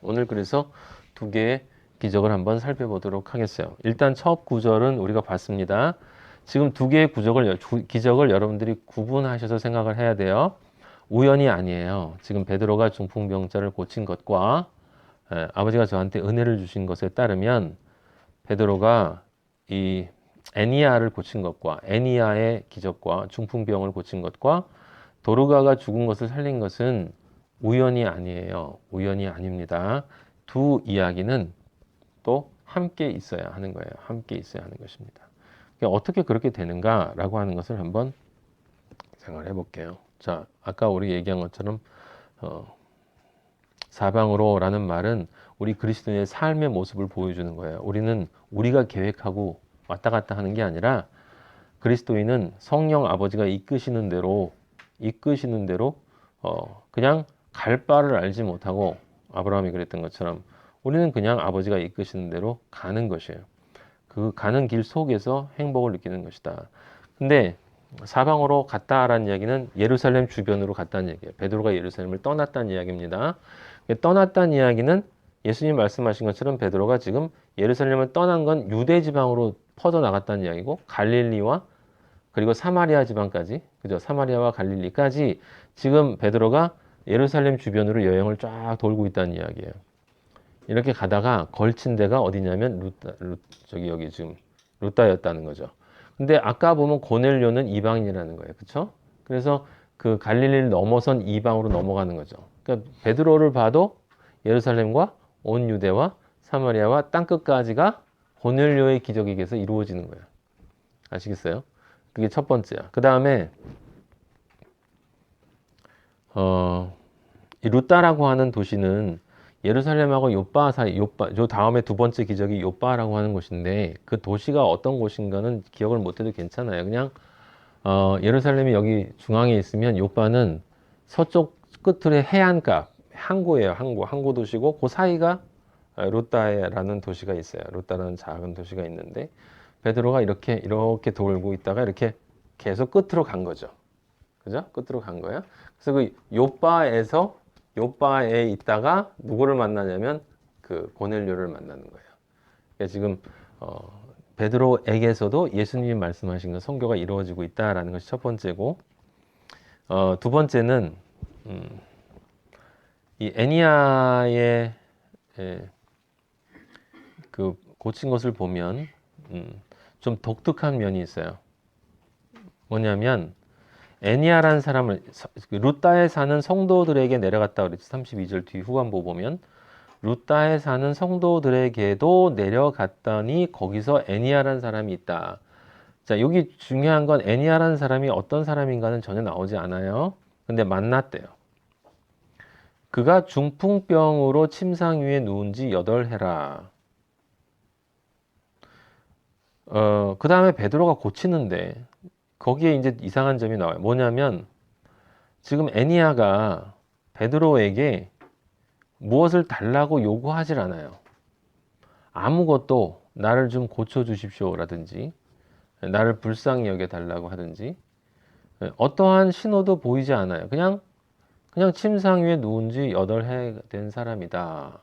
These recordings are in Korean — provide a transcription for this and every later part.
오늘 그래서 두 개의 기적을 한번 살펴보도록 하겠어요. 일단 첫 구절은 우리가 봤습니다. 지금 두 개의 기적을 여러분들이 구분하셔서 생각을 해야 돼요. 우연이 아니에요. 지금 베드로가 중풍병자를 고친 것과 아버지가 저한테 은혜를 주신 것에 따르면 베드로가 이 애니아를 고친 것과 애니아의 기적과 중풍병을 고친 것과 도르가가 죽은 것을 살린 것은 우연이 아니에요. 우연이 아닙니다. 두 이야기는 또 함께 있어야 하는 거예요. 함께 있어야 하는 것입니다. 어떻게 그렇게 되는가라고 하는 것을 한번 생각을 해볼게요. 자, 아까 우리 얘기한 것처럼 사방으로라는 말은 우리 그리스도인의 삶의 모습을 보여주는 거예요. 우리는 우리가 계획하고 왔다 갔다 하는 게 아니라 그리스도인은 성령 아버지가 이끄시는 대로 그냥 갈 바를 알지 못하고 아브라함이 그랬던 것처럼 우리는 그냥 아버지가 이끄시는 대로 가는 것이에요. 그 가는 길 속에서 행복을 느끼는 것이다. 근데 사방으로 갔다라는 이야기는 예루살렘 주변으로 갔다는 얘기예요. 베드로가 예루살렘을 떠났다는 이야기입니다. 떠났다는 이야기는 예수님 말씀하신 것처럼 베드로가 지금 예루살렘을 떠난 건 유대 지방으로 퍼져 나갔다는 이야기고 갈릴리와 그리고 사마리아 지방까지, 그죠? 사마리아와 갈릴리까지 지금 베드로가 예루살렘 주변으로 여행을 쫙 돌고 있다는 이야기예요. 이렇게 가다가 걸친 데가 어디냐면 여기 지금 루다였다는 거죠. 근데 아까 보면 고넬료는 이방인이라는 거예요. 그쵸? 그래서 그 갈릴리를 넘어선 이방으로 넘어가는 거죠. 그러니까 베드로를 봐도 예루살렘과 온 유대와 사마리아와 땅끝까지가 고넬료의 기적에 의해서 이루어지는 거예요. 아시겠어요? 그게 첫 번째야. 그 다음에 이 루따라고 하는 도시는 예루살렘하고 요빠 사이, 요 다음에 두 번째 기적이 요빠라고 하는 곳인데 그 도시가 어떤 곳인가는 기억을 못해도 괜찮아요. 그냥 예루살렘이 여기 중앙에 있으면 요빠는 서쪽 끝의 해안가, 항구예요. 항구 도시고 그 사이가 루따라는 도시가 있어요. 루따라는 작은 도시가 있는데 베드로가 이렇게 돌고 있다가 이렇게 계속 끝으로 간 거죠. 그죠? 끝으로 간 거예요. 그래서 그 요바에 있다가 누구를 만나냐면 그 고넬료를 만나는 거예요. 그러니까 지금 베드로에게서도 예수님이 말씀하신 그 선교가 이루어지고 있다라는 것이 첫 번째고 두 번째는 이 애니아의 그 고친 것을 보면 좀 독특한 면이 있어요. 뭐냐면 애니아라는 사람을 루따에 사는 성도들에게 내려갔다 그랬지. 32절 뒤 후반부 보면 루따에 사는 성도들에게도 내려갔더니 거기서 애니아라는 사람이 있다. 자, 여기 중요한 건 애니아라는 사람이 어떤 사람인가는 전혀 나오지 않아요. 근데 만났대요. 그가 중풍병으로 침상 위에 누운 지 8해라. 그 다음에 베드로가 고치는데 거기에 이제 이상한 점이 나와요. 뭐냐면 지금 애니아가 베드로에게 무엇을 달라고 요구하질 않아요. 아무것도 나를 좀 고쳐주십시오라든지 나를 불쌍히 여겨달라고 하든지 어떠한 신호도 보이지 않아요. 그냥 침상 위에 누운 지 8해 된 사람이다.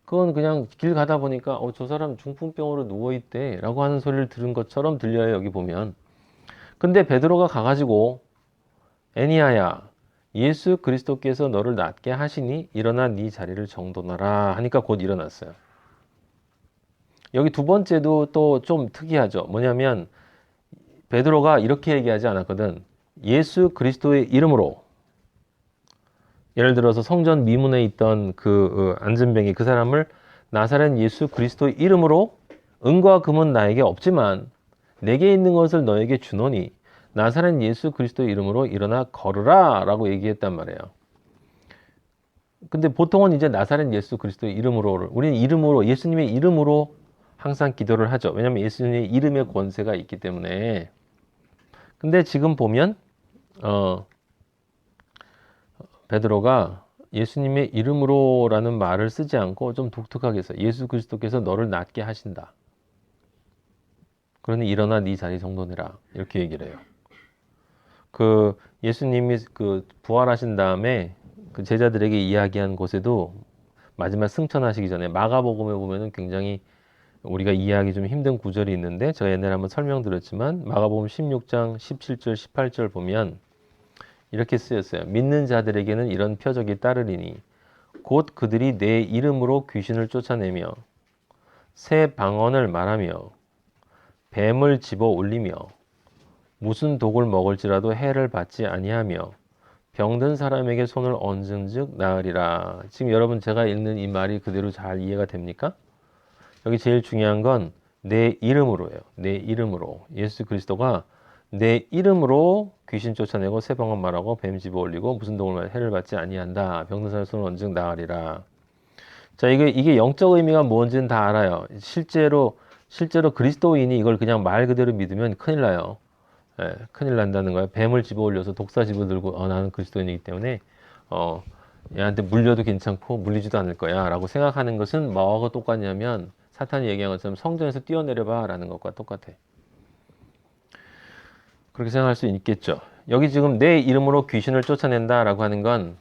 그건 그냥 길 가다 보니까 저 사람 중풍병으로 누워있대 라고 하는 소리를 들은 것처럼 들려요. 여기 보면. 근데 베드로가 가가지고 애니아야 예수 그리스도께서 너를 낫게 하시니 일어나 네 자리를 정돈하라 하니까 곧 일어났어요. 여기 두 번째도 또 좀 특이하죠. 뭐냐면 베드로가 이렇게 얘기하지 않았거든. 예수 그리스도의 이름으로. 예를 들어서 성전 미문에 있던 그 안전뱅이 그 사람을 나사렛 예수 그리스도의 이름으로 은과 금은 나에게 없지만 내게 있는 것을 너에게 주노니 나사렛 예수 그리스도의 이름으로 일어나 걸으라 라고 얘기했단 말이에요. 근데 보통은 이제 나사렛 예수 그리스도의 이름으로 우리는 예수님의 이름으로 항상 기도를 하죠. 왜냐하면 예수님의 이름의 권세가 있기 때문에. 근데 지금 보면 베드로가 예수님의 이름으로라는 말을 쓰지 않고 좀 독특하게 써요. 예수 그리스도께서 너를 낫게 하신다. 그러니 일어나 네 자리 정돈해라. 이렇게 얘기를 해요. 그 예수님이 그 부활하신 다음에 그 제자들에게 이야기한 곳에도 마지막 승천하시기 전에 마가복음에 보면은 굉장히 우리가 이해하기 좀 힘든 구절이 있는데 제가 옛날에 한번 설명드렸지만 마가복음 16장 17절 18절 보면 이렇게 쓰였어요. 믿는 자들에게는 이런 표적이 따르리니 곧 그들이 내 이름으로 귀신을 쫓아내며 새 방언을 말하며 뱀을 집어 올리며 무슨 독을 먹을지라도 해를 받지 아니하며 병든 사람에게 손을 얹은즉 나으리라. 지금 여러분 제가 읽는 이 말이 그대로 잘 이해가 됩니까? 여기 제일 중요한 건 내 이름으로예요. 내 이름으로. 예수 그리스도가 내 이름으로 귀신 쫓아내고 새 방언 말하고 뱀 집어 올리고 무슨 독을 말해 해를 받지 아니한다. 병든 사람의 손을 얹은즉 나으리라. 자, 이게 영적 의미가 뭔지는 다 알아요. 실제로 그리스도인이 이걸 그냥 말 그대로 믿으면 큰일 나요. 예, 큰일 난다는 거예요. 뱀을 집어 올려서 독사 집어 들고 나는 그리스도인이기 때문에 얘한테 물려도 괜찮고 물리지도 않을 거야 라고 생각하는 것은 뭐하고 똑같냐면 사탄이 얘기한 것처럼 성전에서 뛰어내려봐 라는 것과 똑같아. 그렇게 생각할 수 있겠죠. 여기 지금 내 이름으로 귀신을 쫓아낸다 라고 하는 건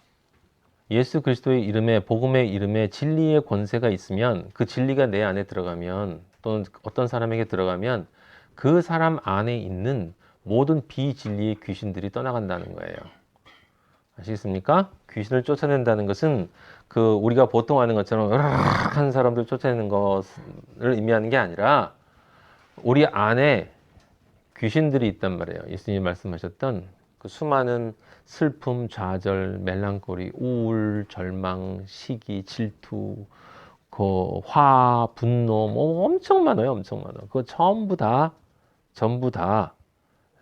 예수 그리스도의 이름에 복음의 이름에 진리의 권세가 있으면 그 진리가 내 안에 들어가면 또는 어떤 사람에게 들어가면 그 사람 안에 있는 모든 비진리의 귀신들이 떠나간다는 거예요. 아시겠습니까? 귀신을 쫓아낸다는 것은 그 우리가 보통 하는 것처럼 으르르 하는 사람들 쫓아내는 것을 의미하는 게 아니라 우리 안에 귀신들이 있단 말이에요. 예수님이 말씀하셨던 그 수많은 슬픔, 좌절, 멜랑콜리, 우울, 절망, 시기, 질투, 그 화, 분노 뭐 엄청 많아요. 엄청 많아. 그거 전부 다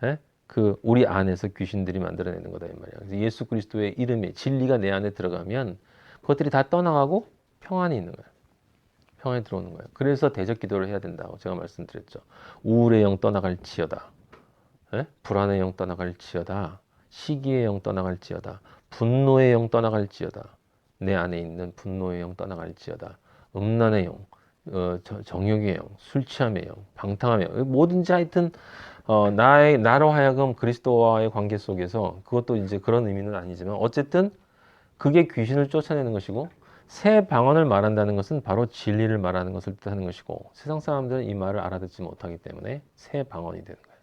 예? 그 우리 안에서 귀신들이 만들어내는 거다 이 말이야. 그래서 예수 그리스도의 이름에 진리가 내 안에 들어가면 그것들이 다 떠나가고 평안이 있는 거야. 평안이 들어오는 거예요. 그래서 대적 기도를 해야 된다고 제가 말씀드렸죠. 우울의 영 떠나갈지어다. 예? 불안의 영 떠나갈지어다. 시기의 영 떠나갈지어다. 분노의 영 떠나갈지어다. 내 안에 있는 분노의 영 떠나갈지어다. 음란의 영, 정욕의 영, 술 취함의 영, 방탕함의 영, 뭐든지 하여튼 나로 하여금 그리스도와의 관계 속에서 그것도 이제 그런 의미는 아니지만 어쨌든 그게 귀신을 쫓아내는 것이고 새 방언을 말한다는 것은 바로 진리를 말하는 것을 뜻하는 것이고 세상 사람들은 이 말을 알아듣지 못하기 때문에 새 방언이 되는 거예요.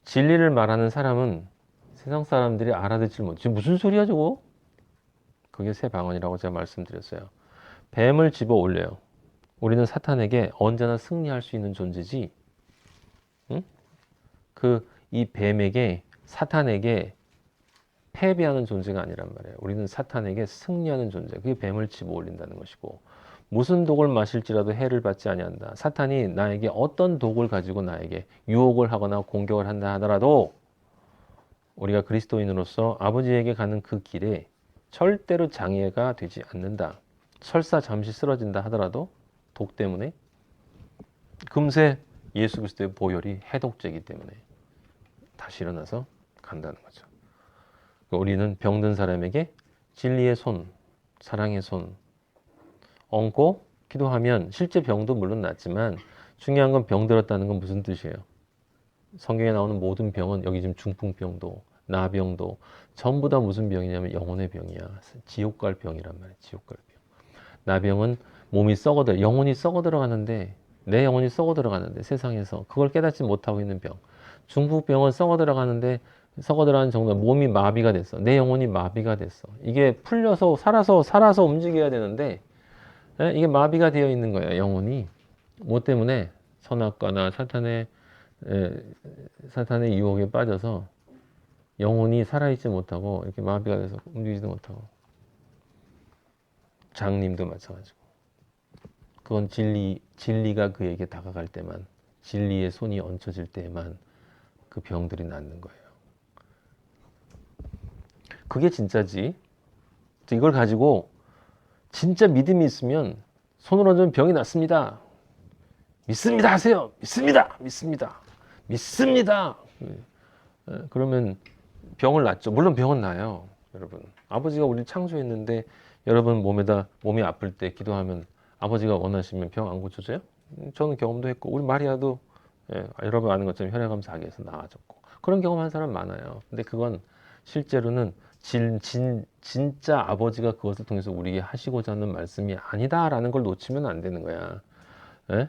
진리를 말하는 사람은 세상 사람들이 알아듣지 못해. 무슨 소리야 저거? 그게 새 방언이라고 제가 말씀드렸어요. 뱀을 집어 올려요. 우리는 사탄에게 언제나 승리할 수 있는 존재지. 응? 이 뱀에게 사탄에게 패배하는 존재가 아니란 말이에요. 우리는 사탄에게 승리하는 존재. 그게 뱀을 집어 올린다는 것이고 무슨 독을 마실지라도 해를 받지 아니한다. 사탄이 나에게 어떤 독을 가지고 나에게 유혹을 하거나 공격을 한다 하더라도 우리가 그리스도인으로서 아버지에게 가는 그 길에 절대로 장애가 되지 않는다. 설사 잠시 쓰러진다 하더라도 독 때문에 금세 예수 그리스도의 보혈이 해독제이기 때문에 다시 일어나서 간다는 거죠. 우리는 병든 사람에게 진리의 손, 사랑의 손 얹고 기도하면 실제 병도 물론 낫지만 중요한 건 병들었다는 건 무슨 뜻이에요? 성경에 나오는 모든 병은 여기 지금 중풍병도 나병도 전부 다 무슨 병이냐면 영혼의 병이야. 지옥 갈 병이란 말이야. 지옥 갈 병. 나병은 몸이 영혼이 썩어 들어가는데 내 영혼이 썩어 들어가는데 세상에서 그걸 깨닫지 못하고 있는 병. 중풍병은 썩어 들어가는 정도로 몸이 마비가 됐어. 내 영혼이 마비가 됐어. 이게 풀려서 살아서 움직여야 되는데 이게 마비가 되어 있는 거예요. 영혼이. 뭐 때문에 선악과나 사탄의 유혹에 빠져서 영혼이 살아있지 못하고 이렇게 마비가 돼서 움직이지도 못하고 장님도 마찬가지고 그건 진리가 그에게 다가갈 때만 진리의 손이 얹혀질 때만 그 병들이 낫는 거예요. 그게 진짜지. 이걸 가지고 진짜 믿음이 있으면 손을 얹으면 병이 낫습니다. 믿습니다 하세요. 믿습니다. 그러면 병을 낫죠. 물론 병은 나요. 여러분. 아버지가 우리를 창조했는데 여러분 몸이 아플 때 기도하면 아버지가 원하시면 병 안 고쳐져요? 저는 경험도 했고 우리 마리아도 여러분 아는 것처럼 혈액암 4기에서 나아졌고 그런 경험한 사람 많아요. 근데 그건 실제로는 진짜 아버지가 그것을 통해서 우리에게 하시고자 하는 말씀이 아니다라는 걸 놓치면 안 되는 거야. 에?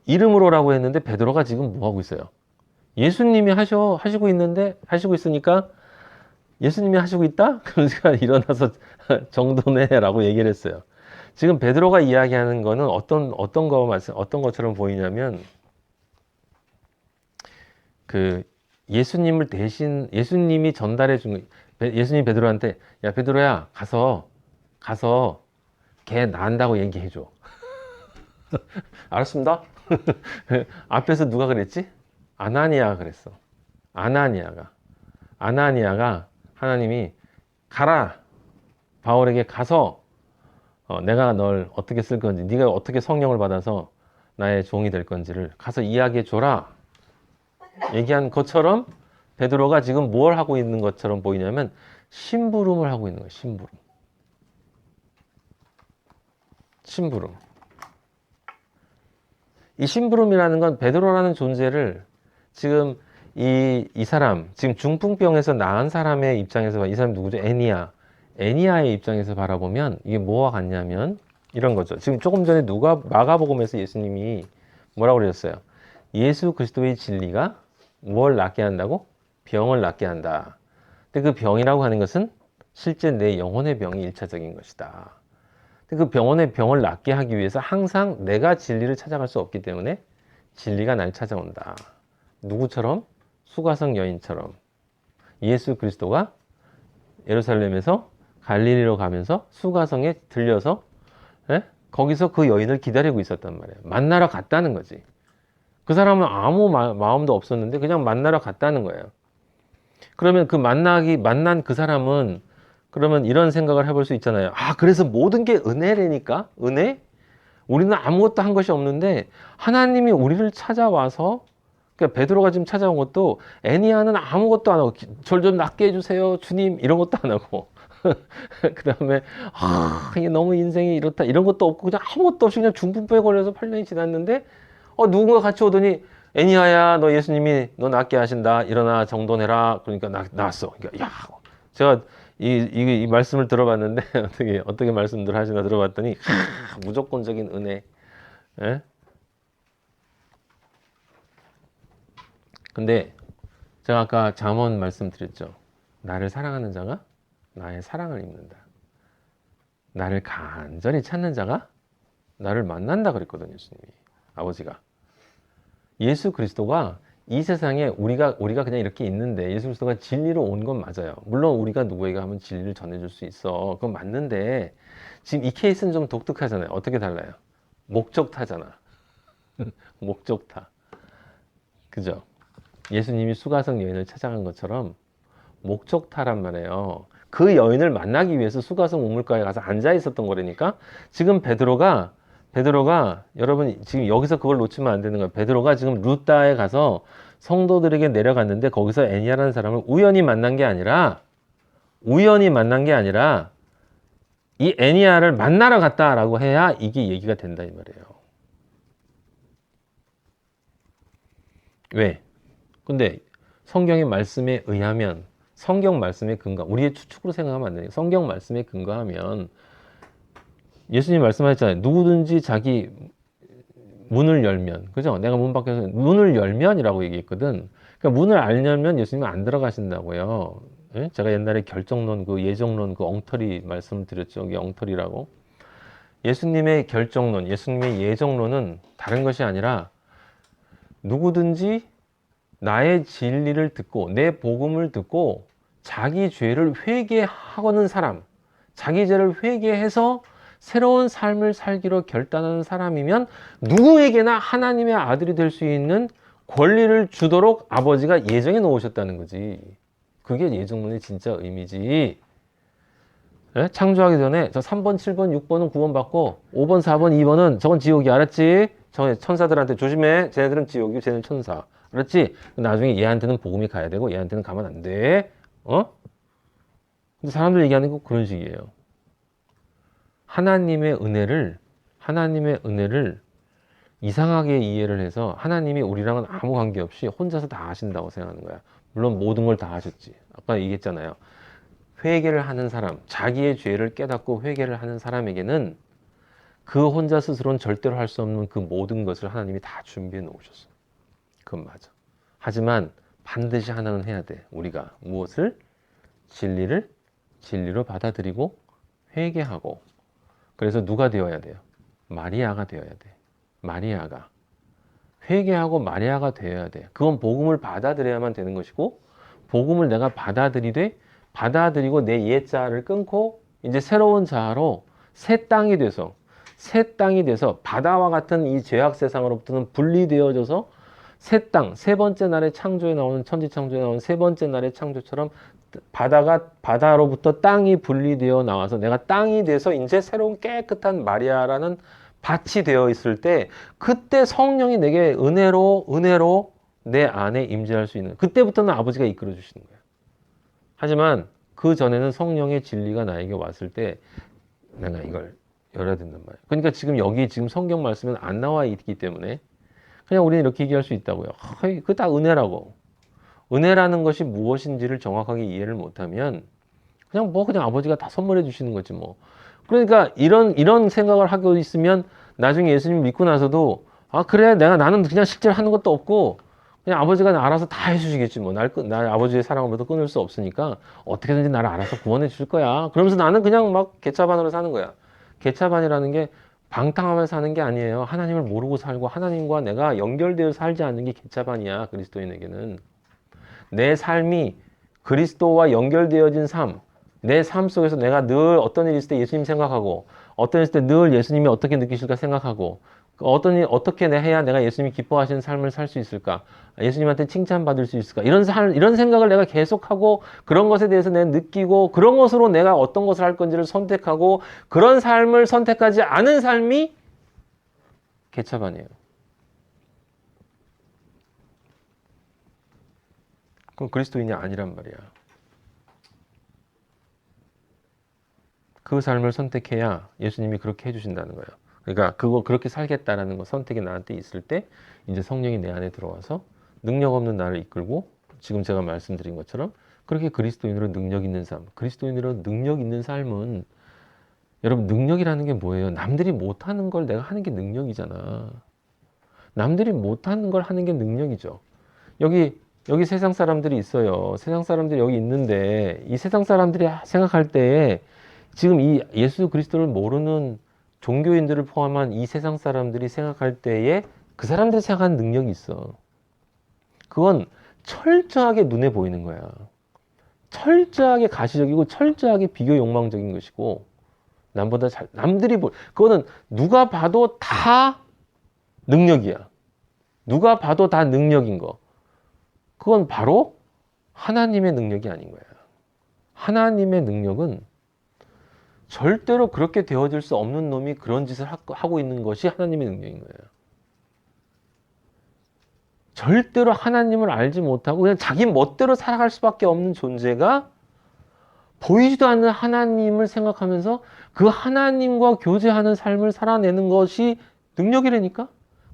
이름으로라고 했는데 베드로가 지금 뭐 하고 있어요? 예수님이 하시고 있으니까 예수님이 하시고 있다? 그럼 제가 일어나서 정도네라고 얘기를 했어요. 지금 베드로가 이야기하는 거는 어떤 것처럼 보이냐면 그 예수님이 전달해 준 예수님이 베드로한테 야 베드로야 가서 걔 낳는다고 얘기해 줘. 알았습니다. 앞에서 누가 그랬지? 아나니아가 그랬어. 아나니아가 하나님이 가라 바울에게 가서 내가 널 어떻게 쓸 건지 네가 어떻게 성령을 받아서 나의 종이 될 건지를 가서 이야기해 줘라 얘기한 것처럼 베드로가 지금 뭘 하고 있는 것처럼 보이냐면 심부름을 하고 있는 거예요. 심부름. 이 심부름이라는 건 베드로라는 존재를 지금 이 사람 지금 중풍병에서 나은 사람의 입장에서 이 사람이 누구죠? 애니아의 입장에서 바라보면 이게 뭐와 같냐면 이런 거죠. 지금 조금 전에 마가복음에서 예수님이 뭐라고 그러셨어요? 예수 그리스도의 진리가 뭘 낫게 한다고? 병을 낫게 한다. 근데 그 병이라고 하는 것은 실제 내 영혼의 병이 1차적인 것이다. 그 병을 낫게 하기 위해서 항상 내가 진리를 찾아갈 수 없기 때문에 진리가 날 찾아온다. 누구처럼? 수가성 여인처럼. 예수 그리스도가 예루살렘에서 갈릴리로 가면서 수가성에 들려서 거기서 그 여인을 기다리고 있었단 말이에요. 만나러 갔다는 거지. 그 사람은 아무 마음도 없었는데 그냥 만나러 갔다는 거예요. 그러면 만난 그 사람은 그러면 이런 생각을 해볼 수 있잖아요. 그래서 모든 게 은혜라니까? 은혜? 우리는 아무것도 한 것이 없는데 하나님이 우리를 찾아와서 그러니까 베드로가 지금 찾아온 것도 애니아는 아무것도 안 하고 절 좀 낫게 해주세요 주님 이런 것도 안 하고 그 다음에 이게 너무 인생이 이렇다 이런 것도 없고 그냥 아무것도 없이 그냥 중풍병에 걸려서 8년이 지났는데 누군가 같이 오더니 애니아야 너 예수님이 너 낫게 하신다 일어나 정돈해라 그러니까 나왔어. 그러니까 제가 이 말씀을 들어봤는데 어떻게 말씀들 하시나 들어봤더니 무조건적인 은혜. 예? 근데 제가 아까 잠언 말씀드렸죠. 나를 사랑하는 자가 나의 사랑을 입는다. 나를 간절히 찾는 자가 나를 만난다 그랬거든요, 예수님이. 아버지가. 예수 그리스도가 이 세상에 우리가 그냥 이렇게 있는데 예수 그리스도가 진리로 온 건 맞아요. 물론 우리가 누구에게 하면 진리를 전해줄 수 있어. 그건 맞는데 지금 이 케이스는 좀 독특하잖아요. 어떻게 달라요? 목적타잖아. 목적타. 그죠? 예수님이 수가성 여인을 찾아간 것처럼 목적타란 말이에요. 그 여인을 만나기 위해서 수가성 우물가에 가서 앉아 있었던 거라니까. 지금 베드로가 여러분 지금 여기서 그걸 놓치면 안 되는 거예요. 베드로가 지금 루다에 가서 성도들에게 내려갔는데 거기서 애니아라는 사람을 우연히 만난 게 아니라 이 애니아를 만나러 갔다라고 해야 이게 얘기가 된다 이 말이에요. 왜? 근데 성경의 말씀에 의하면 성경 말씀에 우리의 추측으로 생각하면 안 돼요. 성경 말씀에 근거하면 예수님 말씀하셨잖아요. 누구든지 자기 문을 열면, 그죠? 내가 문 밖에서 문을 열면이라고 얘기했거든. 그러니까 문을 안 열면 예수님은 안 들어가신다고요. 예? 제가 옛날에 결정론, 예정론, 엉터리 말씀드렸죠. 이게 엉터리라고. 예수님의 결정론, 예수님의 예정론은 다른 것이 아니라 누구든지 나의 진리를 듣고 내 복음을 듣고 자기 죄를 회개하고는 사람, 자기 죄를 회개해서 새로운 삶을 살기로 결단하는 사람이면 누구에게나 하나님의 아들이 될 수 있는 권리를 주도록 아버지가 예정해 놓으셨다는 거지. 그게 예정론의 진짜 의미지. 네? 창조하기 전에 저 3번, 7번, 6번은 구원 받고 5번, 4번, 2번은 저건 지옥이 알았지? 천사들한테 조심해. 쟤네들은 지옥이고 쟤네는 천사. 알았지? 나중에 얘한테는 복음이 가야 되고 얘한테는 가면 안 돼. 근데 사람들 얘기하는 거 그런 식이에요. 하나님의 은혜를 이상하게 이해를 해서 하나님이 우리랑은 아무 관계없이 혼자서 다 하신다고 생각하는 거야. 물론 모든 걸 다 하셨지. 아까 얘기했잖아요. 회개를 하는 사람, 자기의 죄를 깨닫고 회개를 하는 사람에게는 그 혼자 스스로는 절대로 할 수 없는 그 모든 것을 하나님이 다 준비해 놓으셨어. 그건 맞아. 하지만 반드시 하나는 해야 돼. 우리가 무엇을? 진리를 진리로 받아들이고 회개하고. 그래서 누가 되어야 돼요? 마리아가 되어야 돼. 마리아가. 회개하고 마리아가 되어야 돼. 그건 복음을 받아들여야만 되는 것이고, 복음을 내가 받아들이고 내 옛자를 끊고 이제 새로운 자아로 새 땅이 돼서 바다와 같은 이 죄악 세상으로부터는 분리되어져서 새 땅, 세 번째 날의 창조에 나오는 천지창조에 나오는 세 번째 날의 창조처럼 바다로부터 땅이 분리되어 나와서 내가 땅이 돼서 이제 새로운 깨끗한 마리아라는 밭이 되어 있을 때 그때 성령이 내게 은혜로 내 안에 임재할 수 있는 그때부터는 아버지가 이끌어 주시는 거예요. 하지만 그 전에는 성령의 진리가 나에게 왔을 때 내가 이걸 열어야 된단 말이에요. 그러니까 지금 여기 지금 성경 말씀은 안 나와 있기 때문에 그냥 우리는 이렇게 얘기할 수 있다고요. 그거 다 은혜라고. 은혜라는 것이 무엇인지를 정확하게 이해를 못하면 그냥 아버지가 다 선물해 주시는 거지 뭐. 그러니까 이런 생각을 하고 있으면 나중에 예수님 믿고 나서도 아 그래 나는 그냥 실제로 하는 것도 없고 그냥 아버지가 알아서 다 해주시겠지 뭐. 날 아버지의 사랑으로부터 끊을 수 없으니까 어떻게든지 나를 알아서 구원해 줄 거야. 그러면서 나는 그냥 막 개차반으로 사는 거야. 개차반이라는 게 방탕하며 사는 게 아니에요. 하나님을 모르고 살고 하나님과 내가 연결되어 살지 않는 게 개차반이야. 그리스도인에게는. 내 삶이 그리스도와 연결되어진 삶, 내 삶 속에서 내가 늘 어떤 일이 있을 때 예수님 생각하고, 어떤 일이 있을 때 늘 예수님이 어떻게 느끼실까 생각하고, 어떻게 해야 내가 예수님이 기뻐하시는 삶을 살 수 있을까? 예수님한테 칭찬받을 수 있을까? 이런 생각을 내가 계속하고, 그런 것에 대해서 내가 느끼고, 그런 것으로 내가 어떤 것을 할 건지를 선택하고, 그런 삶을 선택하지 않은 삶이 개차반이에요. 그럼 그리스도인이 아니란 말이야. 그 삶을 선택해야 예수님이 그렇게 해주신다는 거예요. 그러니까 그렇게 살겠다라는 거 선택이 나한테 있을 때 이제 성령이 내 안에 들어와서 능력 없는 나를 이끌고 지금 제가 말씀드린 것처럼 그렇게 그리스도인으로 능력 있는 삶, 그리스도인으로 능력 있는 삶은 여러분 능력이라는 게 뭐예요? 남들이 못하는 걸 내가 하는 게 능력이잖아. 남들이 못하는 걸 하는 게 능력이죠. 여기 세상 사람들이 있어요. 세상 사람들이 여기 있는데 이 세상 사람들이 생각할 때에 지금 이 예수 그리스도를 모르는 종교인들을 포함한 이 세상 사람들이 생각할 때에 그 사람들이 생각하는 능력이 있어. 그건 철저하게 눈에 보이는 거야. 철저하게 가시적이고 철저하게 비교 욕망적인 것이고 그거는 누가 봐도 다 능력이야. 누가 봐도 다 능력인 거. 그건 바로 하나님의 능력이 아닌 거야. 하나님의 능력은 절대로 그렇게 되어질 수 없는 놈이 그런 짓을 하고 있는 것이 하나님의 능력인 거예요. 절대로 하나님을 알지 못하고 그냥 자기 멋대로 살아갈 수밖에 없는 존재가 보이지도 않는 하나님을 생각하면서 그 하나님과 교제하는 삶을 살아내는 것이 능력이라니까?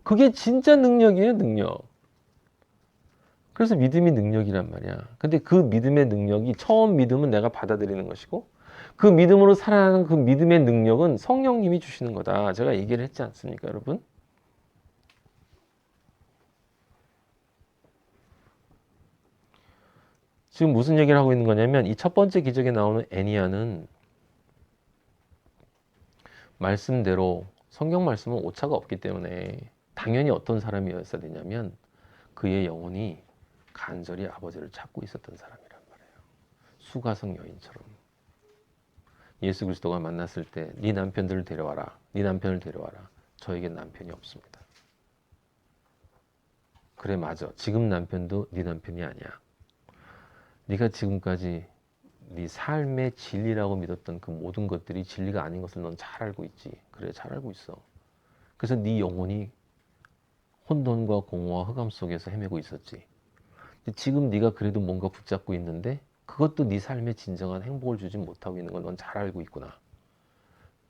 그게 진짜 능력이에요, 능력. 그래서 믿음이 능력이란 말이야. 근데 그 믿음의 능력이 처음 믿음은 내가 받아들이는 것이고 그 믿음으로 살아가는 그 믿음의 능력은 성령님이 주시는 거다. 제가 얘기를 했지 않습니까, 여러분? 지금 무슨 얘기를 하고 있는 거냐면 이 첫 번째 기적에 나오는 애니아는 말씀대로 성경 말씀은 오차가 없기 때문에 당연히 어떤 사람이었어야 되냐면 그의 영혼이 간절히 아버지를 찾고 있었던 사람이란 말이에요. 수가성 여인처럼. 예수 그리스도가 만났을 때 네 남편들을 데려와라. 네 남편을 데려와라. 저에겐 남편이 없습니다. 그래 맞아. 지금 남편도 네 남편이 아니야. 네가 지금까지 네 삶의 진리라고 믿었던 그 모든 것들이 진리가 아닌 것을 넌 잘 알고 있지. 그래 잘 알고 있어. 그래서 네 영혼이 혼돈과 공허와 흑암 속에서 헤매고 있었지. 근데 지금 네가 그래도 뭔가 붙잡고 있는데 그것도 네 삶에 진정한 행복을 주지 못하고 있는 건 넌 잘 알고 있구나.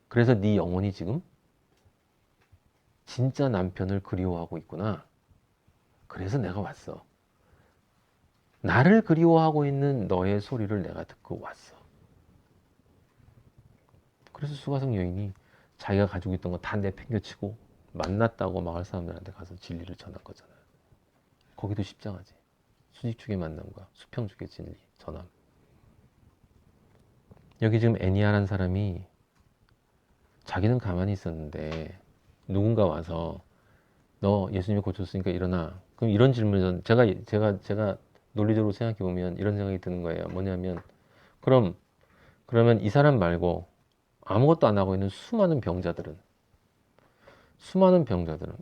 그래서 네 영혼이 지금 진짜 남편을 그리워하고 있구나. 그래서 내가 왔어. 나를 그리워하고 있는 너의 소리를 내가 듣고 왔어. 그래서 수가성 여인이 자기가 가지고 있던 거 다 내팽겨치고 만났다고 마을 사람들한테 가서 진리를 전한 거잖아요. 거기도 십장하지. 수직축의 만남과 수평축의 진리 전함. 여기 지금 애니아라는 사람이 자기는 가만히 있었는데 누군가 와서 너 예수님이 고쳤으니까 일어나. 그럼 이런 질문을 제가 논리적으로 생각해 보면 이런 생각이 드는 거예요. 뭐냐면 그러면 이 사람 말고 아무것도 안 하고 있는 수많은 병자들은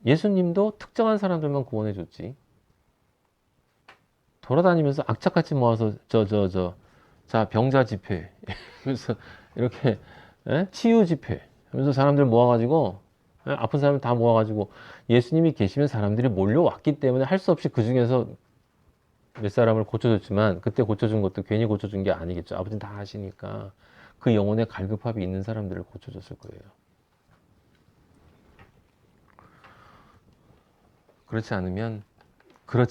예수님도 특정한 사람들만 구원해 줬지. 돌아다니면서 악착같이 모아서 자 병자 집회 그래서 이렇게 치유 집회 그래서 사람들 모아가지고 아픈 사람들 다 모아가지고 예수님이 계시면 사람들이 몰려왔기 때문에 할 수 없이 그 중에서 몇 사람을 고쳐줬지만 그때 고쳐준 것도 괜히 고쳐준 게 아니겠죠. 아버지는 다 아시니까 그 영혼의 갈급함이 있는 사람들을 고쳐줬을 거예요. 그렇지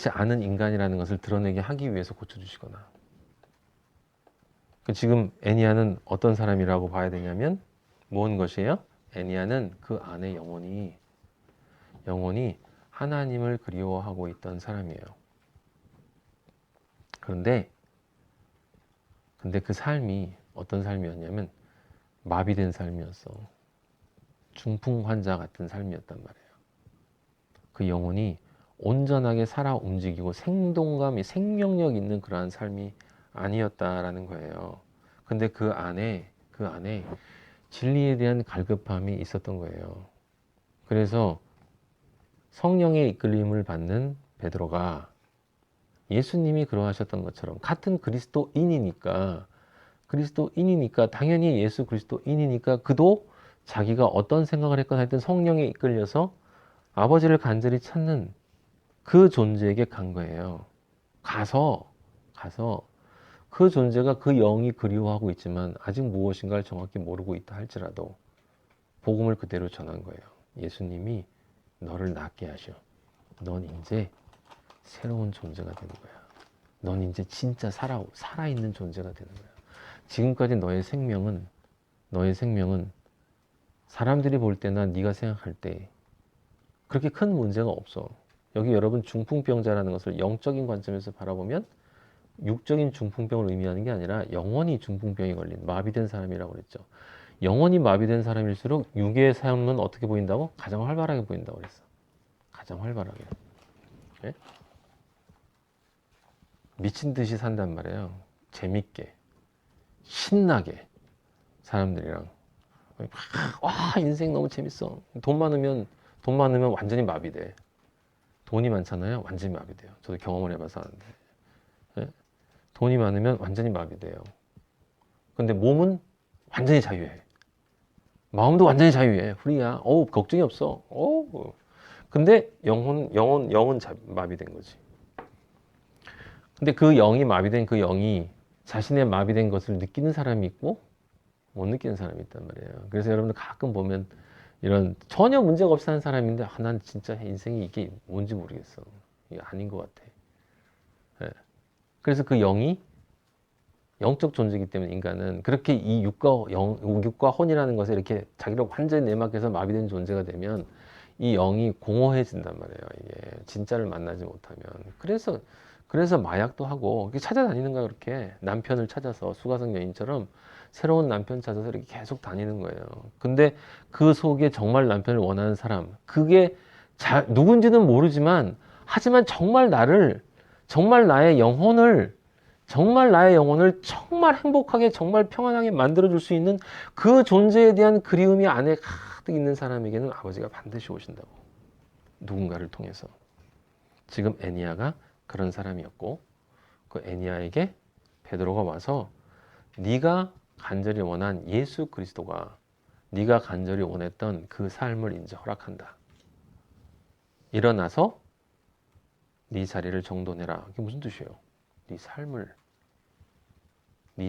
않은 인간이라는 것을 드러내게 하기 위해서 고쳐주시거나. 지금 애니아는 어떤 사람이라고 봐야 되냐면 뭔 것이에요? 애니아는 그 안에 영혼이 하나님을 그리워하고 있던 사람이에요. 그런데 그 삶이 어떤 삶이었냐면 마비된 삶이었어. 중풍 환자 같은 삶이었단 말이에요. 그 영혼이 온전하게 살아 움직이고 생동감이 생명력 있는 그러한 삶이 아니었다라는 거예요. 근데 그 안에 진리에 대한 갈급함이 있었던 거예요. 그래서 성령의 이끌림을 받는 베드로가 예수님이 그러하셨던 것처럼 같은 그리스도인이니까 당연히 예수 그리스도인이니까 그도 자기가 어떤 생각을 했건 하여튼 성령에 이끌려서 아버지를 간절히 찾는 그 존재에게 간 거예요. 가서 그 존재가 그 영이 그리워하고 있지만 아직 무엇인가를 정확히 모르고 있다 할지라도 복음을 그대로 전한 거예요. 예수님이 너를 낫게 하셔. 넌 이제 새로운 존재가 되는 거야. 넌 이제 진짜 살아있는 존재가 되는 거야. 지금까지 너의 생명은 사람들이 볼 때나 네가 생각할 때 그렇게 큰 문제가 없어. 여기 여러분 중풍병자라는 것을 영적인 관점에서 바라보면 육적인 중풍병을 의미하는 게 아니라 영원히 중풍병이 걸린 마비된 사람이라고 그랬죠. 영원히 마비된 사람일수록 육의 삶은 어떻게 보인다고? 가장 활발하게 보인다고 그랬어. 가장 활발하게. 네? 미친 듯이 산단 말이에요. 재밌게, 신나게 사람들이랑. 와 인생 너무 재밌어. 돈 많으면 완전히 마비돼. 돈이 많잖아요. 완전히 마비돼요. 저도 경험을 해봐서 아는데. 네? 돈이 많으면 완전히 마비돼요. 근데 몸은 완전히 자유해. 마음도 완전히 자유해. 프리야. 걱정이 없어. 근데 영은 마비된 거지. 근데 그 영이 마비된 그 영이 자신의 마비된 것을 느끼는 사람이 있고 못 느끼는 사람이 있단 말이에요. 그래서 여러분들 가끔 보면 이런 전혀 문제가 없이 사는 사람인데 난 진짜 인생이 이게 뭔지 모르겠어. 이게 아닌 것 같아. 네. 그래서 그 영이 영적 존재이기 때문에 인간은 그렇게 이 육과 혼이라는 것에 이렇게 자기를 완전히 내막해서 마비된 존재가 되면 이 영이 공허해진단 말이에요. 이게 진짜를 만나지 못하면. 그래서 마약도 하고 찾아다니는 거야. 그렇게 남편을 찾아서 수가성 여인처럼 새로운 남편 찾아서 이렇게 계속 다니는 거예요. 근데 그 속에 정말 남편을 원하는 사람, 그게 누군지는 모르지만 하지만 정말 나의 영혼을 정말 행복하게 정말 평안하게 만들어줄 수 있는 그 존재에 대한 그리움이 안에 가득 있는 사람에게는 아버지가 반드시 오신다고. 누군가를 통해서. 지금 애니아가 그런 사람이었고 그 애니아에게 베드로가 와서 네가 간절히 원한 예수 그리스도가 네가 간절히 원했던 그 삶을 이제 허락한다. 일어나서 네 자리를 정돈해라. 그게 무슨 뜻이에요? 네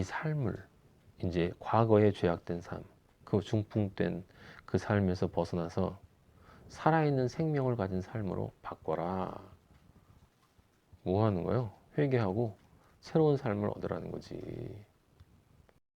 삶을 이제 과거에 죄악된 삶, 그 중풍된 그 삶에서 벗어나서 살아있는 생명을 가진 삶으로 바꿔라. 뭐 하는 거예요? 회개하고 새로운 삶을 얻으라는 거지.